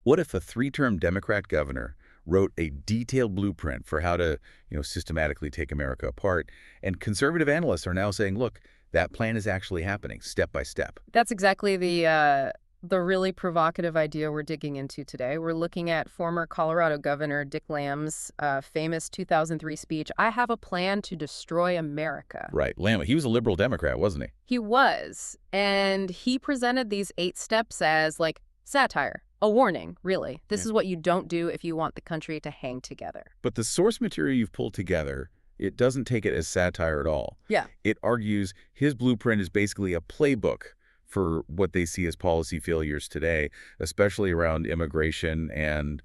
What if a three-term Democrat governor wrote a detailed blueprint for how to, systematically take America apart, and conservative analysts are now saying, look, that plan is actually happening step by step. That's exactly the really provocative idea we're digging into today. We're looking at former Colorado Governor Dick Lamb's famous 2003 speech, "I have a plan to destroy America." Right. Lamb, he was a liberal Democrat, wasn't he? He was, and he presented these 8 steps as, like, satire. A warning, really. This is what you don't do if you want the country to hang together. But the source material you've pulled together, it doesn't take it as satire at all. Yeah. It argues his blueprint is basically a playbook for what they see as policy failures today, especially around immigration and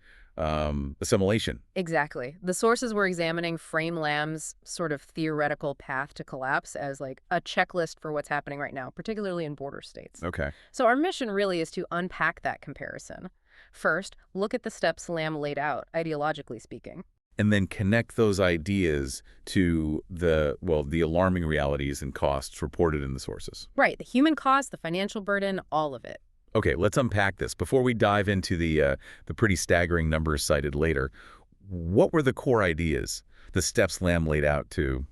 assimilation. Exactly. The sources we're examining frame Lamb's sort of theoretical path to collapse as like a checklist for what's happening right now, particularly in border states. Okay. So our mission really is to unpack that comparison. First, look at the steps Lamb laid out, ideologically speaking. And then connect those ideas to the alarming realities and costs reported in the sources. Right. The human cost, the financial burden, all of it. Okay, let's unpack this. Before we dive into the pretty staggering numbers cited later, what were the core ideas, the steps Lamb laid out to,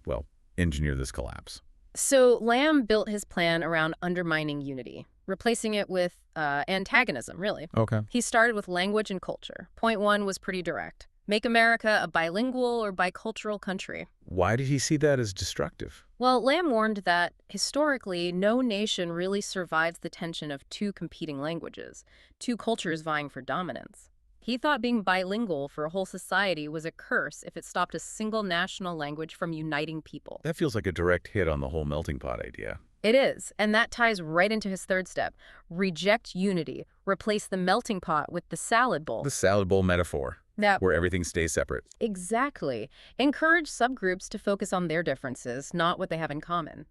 engineer this collapse? So Lamb built his plan around undermining unity, replacing it with antagonism, really. Okay. He started with language and culture. Point 1 was pretty direct. Make America a bilingual or bicultural country. Why did he see that as destructive? Well, Lamb warned that, historically, no nation really survives the tension of 2 competing languages, 2 cultures vying for dominance. He thought being bilingual for a whole society was a curse if it stopped a single national language from uniting people. That feels like a direct hit on the whole melting pot idea. It is, and that ties right into his 3rd step. Reject unity. Replace the melting pot with the salad bowl. The salad bowl metaphor, where everything stays separate. Exactly. Encourage subgroups to focus on their differences, not what they have in common.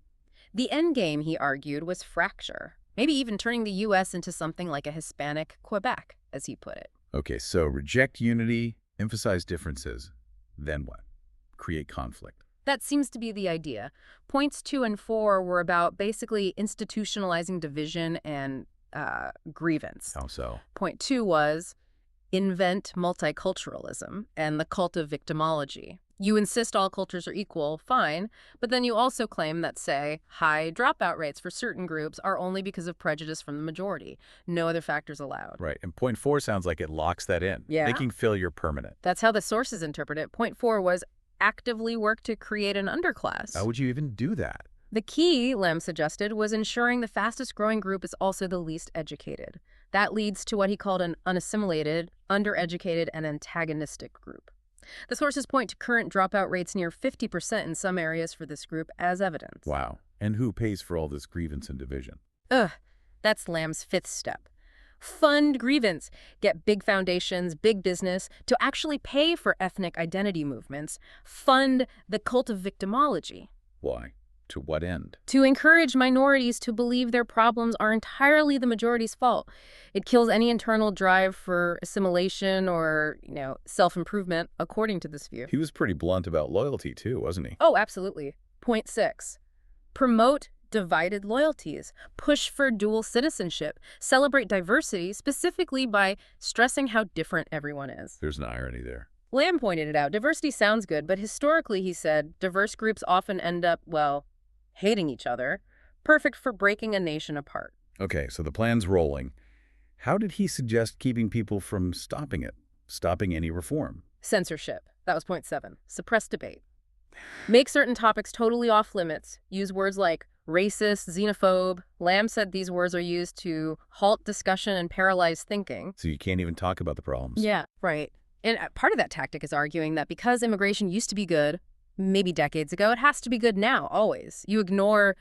The end game, he argued, was fracture. Maybe even turning the U.S. into something like a Hispanic Quebec, as he put it. Okay, so reject unity, emphasize differences. Then what? Create conflict. That seems to be the idea. Points 2 and 4 were about basically institutionalizing division and grievance. How so? Point 2 was invent multiculturalism and the cult of victimology. You insist all cultures are equal, fine, but then you also claim that, say, high dropout rates for certain groups are only because of prejudice from the majority. No other factors allowed. Right, and point 4 sounds like it locks that in, making failure permanent. That's how the sources interpret it. Point 4 was actively work to create an underclass. How would you even do that? The key, Lamb suggested, was ensuring the fastest growing group is also the least educated. That leads to what he called an unassimilated, undereducated, and antagonistic group. The sources point to current dropout rates near 50% in some areas for this group as evidence. Wow. And who pays for all this grievance and division? That's Lamb's 5th step. Fund grievance. Get big foundations, big business to actually pay for ethnic identity movements. Fund the cult of victimology. Why? To what end? To encourage minorities to believe their problems are entirely the majority's fault. It kills any internal drive for assimilation or, self-improvement, according to this view. He was pretty blunt about loyalty, too, wasn't he? Oh, absolutely. Point 6. Promote divided loyalties. Push for dual citizenship. Celebrate diversity, specifically by stressing how different everyone is. There's an irony there. Lamb pointed it out. Diversity sounds good, but historically, he said, diverse groups often end up, hating each other, perfect for breaking a nation apart. Okay, so the plan's rolling. How did he suggest keeping people from stopping it, stopping any reform? Censorship. That was point 7. Suppress debate. Make certain topics totally off limits. Use words like racist, xenophobe. Lamb said these words are used to halt discussion and paralyze thinking. So you can't even talk about the problems. Yeah, right. And part of that tactic is arguing that because immigration used to be good, maybe decades ago, it has to be good now, always. You ignore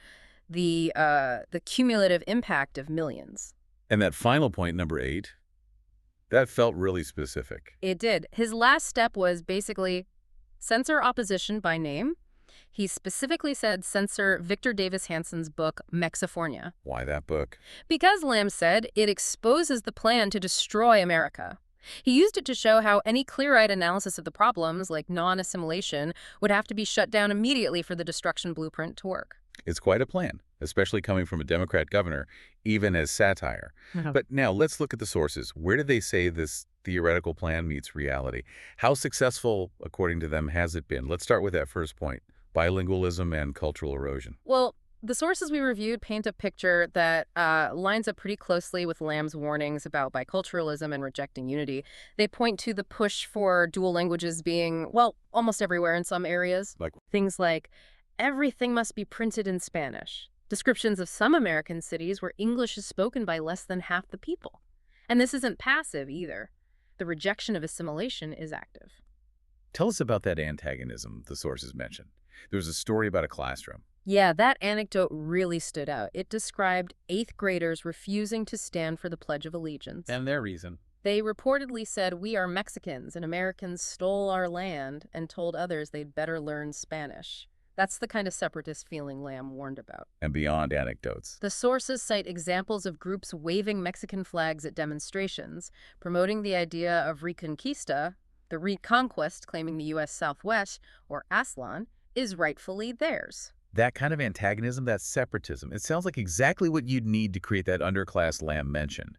the cumulative impact of millions. And that final point, number 8, that felt really specific. It did. His last step was basically censor opposition by name. He specifically said censor Victor Davis Hanson's book, Mexifornia. Why that book? Because, Lamb said, it exposes the plan to destroy America. He used it to show how any clear-eyed analysis of the problems, like non-assimilation, would have to be shut down immediately for the destruction blueprint to work. It's quite a plan, especially coming from a Democrat governor, even as satire. Yeah. But now let's look at the sources. Where do they say this theoretical plan meets reality? How successful, according to them, has it been? Let's start with that first point, bilingualism and cultural erosion. Well, the sources we reviewed paint a picture that lines up pretty closely with Lamb's warnings about biculturalism and rejecting unity. They point to the push for dual languages being, well, almost everywhere in some areas. Like, Things like, everything must be printed in Spanish. Descriptions of some American cities where English is spoken by less than half the people. And this isn't passive either. The rejection of assimilation is active. tell us about that antagonism the sources mentioned. There was a story about a classroom. Yeah, that anecdote really stood out. It described eighth graders refusing to stand for the Pledge of Allegiance. And their reason. They reportedly said, "We are Mexicans and Americans stole our land," and told others they'd better learn Spanish. That's the kind of separatist feeling Lamb warned about. And beyond anecdotes. The sources cite examples of groups waving Mexican flags at demonstrations, promoting the idea of reconquista, the reconquest claiming the U.S. Southwest, or Aslan, is rightfully theirs. That kind of antagonism, that separatism, it sounds like exactly what you'd need to create that underclass Lamb mentioned.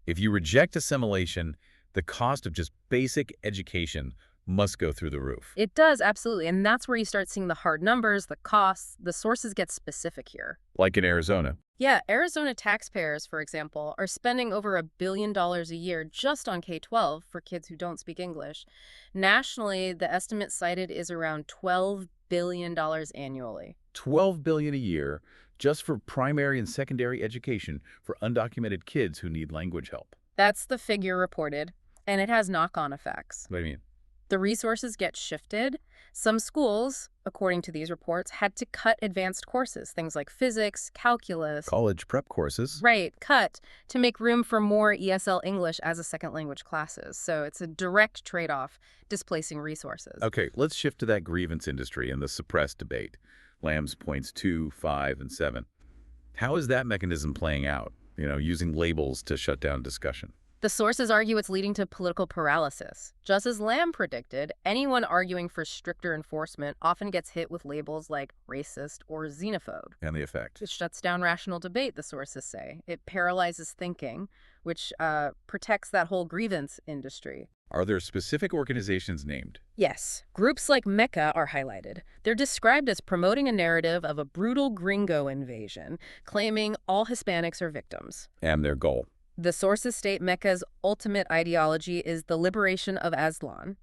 If you reject assimilation, the cost of just basic education must go through the roof. It does, absolutely. And that's where you start seeing the hard numbers, the costs. The sources get specific here. Like in Arizona. Yeah, Arizona taxpayers, for example, are spending over $1 billion a year just on K-12 for kids who don't speak English. Nationally, the estimate cited is around $12 billion annually. $12 billion a year just for primary and secondary education for undocumented kids who need language help. That's the figure reported, and it has knock-on effects. What do you mean? The resources get shifted. Some schools, according to these reports, had to cut advanced courses, things like physics, calculus. College prep courses. Right, cut to make room for more ESL English as a second language classes. So it's a direct trade-off, displacing resources. Okay, let's shift to that grievance industry and the suppressed debate. Lamb's points 2, 5, and 7. How is that mechanism playing out? Using labels to shut down discussion. The sources argue it's leading to political paralysis. Just as Lamb predicted, anyone arguing for stricter enforcement often gets hit with labels like racist or xenophobe. And the effect. It shuts down rational debate, the sources say. It paralyzes thinking, which protects that whole grievance industry. Are there specific organizations named? Yes, groups like Mecca are highlighted. They're described as promoting a narrative of a brutal gringo invasion, claiming all Hispanics are victims. And their goal. The sources state Mecca's ultimate ideology is the liberation of Aslan.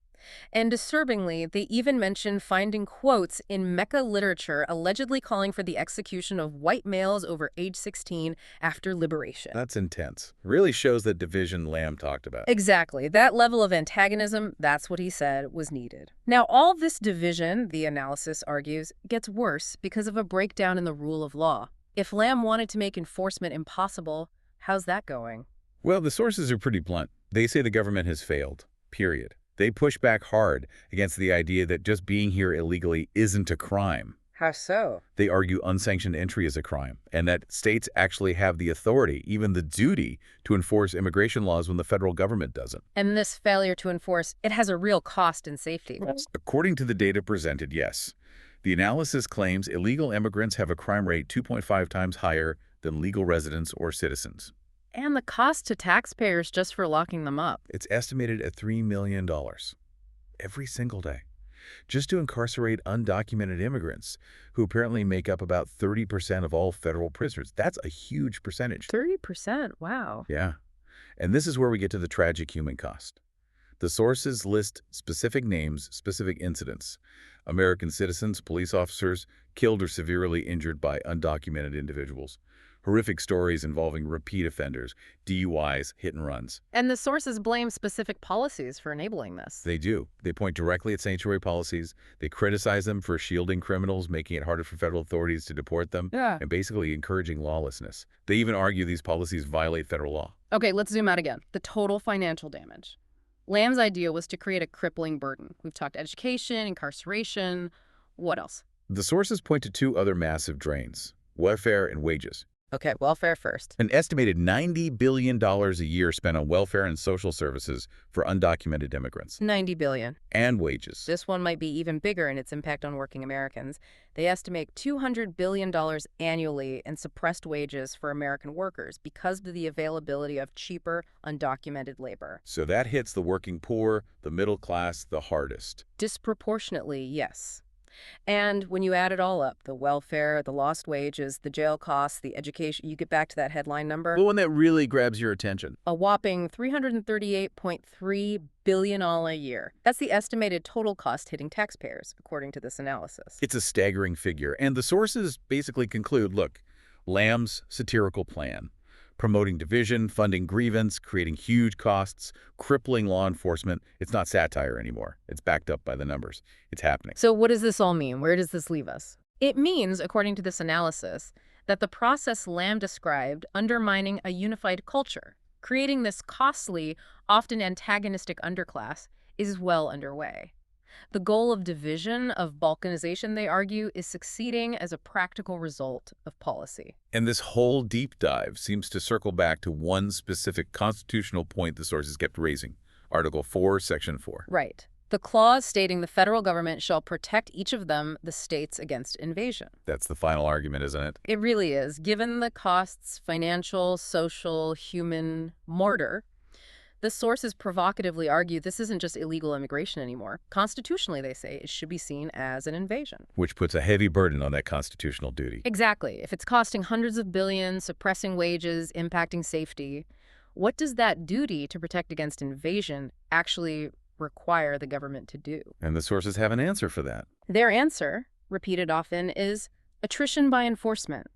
And disturbingly, they even mention finding quotes in Mecca literature allegedly calling for the execution of white males over age 16 after liberation. That's intense. Really shows that division Lamb talked about. Exactly. That level of antagonism, that's what he said was needed. Now, all this division, the analysis argues, gets worse because of a breakdown in the rule of law. If Lamb wanted to make enforcement impossible, how's that going? Well, the sources are pretty blunt. They say the government has failed, period. They push back hard against the idea that just being here illegally isn't a crime. How so? They argue unsanctioned entry is a crime, and that states actually have the authority, even the duty, to enforce immigration laws when the federal government doesn't. And this failure to enforce, it has a real cost in safety. According to the data presented, yes. The analysis claims illegal immigrants have a crime rate 2.5 times higher than legal residents or citizens. And the cost to taxpayers just for locking them up. It's estimated at $3 million every single day, just to incarcerate undocumented immigrants, who apparently make up about 30% of all federal prisoners. That's a huge percentage. 30%? Wow. Yeah. And this is where we get to the tragic human cost. The sources list specific names, specific incidents. American citizens, police officers, killed or severely injured by undocumented individuals. Horrific stories involving repeat offenders, DUIs, hit and runs. And the sources blame specific policies for enabling this. They do. They point directly at sanctuary policies. They criticize them for shielding criminals, making it harder for federal authorities to deport them, and basically encouraging lawlessness. They even argue these policies violate federal law. Okay, let's zoom out again. The total financial damage. Lamb's idea was to create a crippling burden. We've talked education, incarceration. What else? The sources point to two other massive drains: welfare and wages. Okay, welfare first. An estimated $90 billion a year spent on welfare and social services for undocumented immigrants. 90 billion. And wages. This one might be even bigger in its impact on working Americans. They estimate $200 billion annually in suppressed wages for American workers because of the availability of cheaper, undocumented labor. So that hits the working poor, the middle class, the hardest. Disproportionately, yes. And when you add it all up, the welfare, the lost wages, the jail costs, the education, you get back to that headline number. The one that really grabs your attention. A whopping $338.3 billion a year. That's the estimated total cost hitting taxpayers, according to this analysis. It's a staggering figure, and the sources basically conclude, look, Lamb's satirical plan, promoting division, funding grievance, creating huge costs, crippling law enforcement. It's not satire anymore. It's backed up by the numbers. It's happening. So what does this all mean? Where does this leave us? It means, according to this analysis, that the process Lamb described undermining a unified culture, creating this costly, often antagonistic underclass, is well underway. The goal of division, of balkanization, they argue, is succeeding as a practical result of policy. And this whole deep dive seems to circle back to one specific constitutional point the sources kept raising, Article 4, Section 4. Right. The clause stating the federal government shall protect each of them, the states, against invasion. That's the final argument, isn't it? It really is. Given the costs, financial, social, human, martyr, the sources provocatively argue this isn't just illegal immigration anymore. Constitutionally, they say, it should be seen as an invasion. Which puts a heavy burden on that constitutional duty. Exactly. If it's costing hundreds of billions, suppressing wages, impacting safety, what does that duty to protect against invasion actually require the government to do? And the sources have an answer for that. Their answer, repeated often, is attrition by enforcement.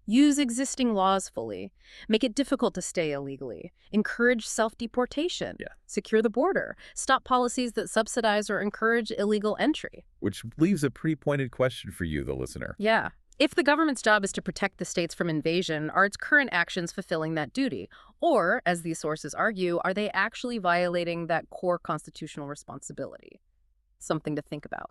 Use existing laws fully. Make it difficult to stay illegally. Encourage self-deportation. Secure the border. Stop policies that subsidize or encourage illegal entry. Which leaves a pretty pointed question for you, the listener. Yeah. If the government's job is to protect the states from invasion, are its current actions fulfilling that duty? Or, as these sources argue, are they actually violating that core constitutional responsibility? Something to think about.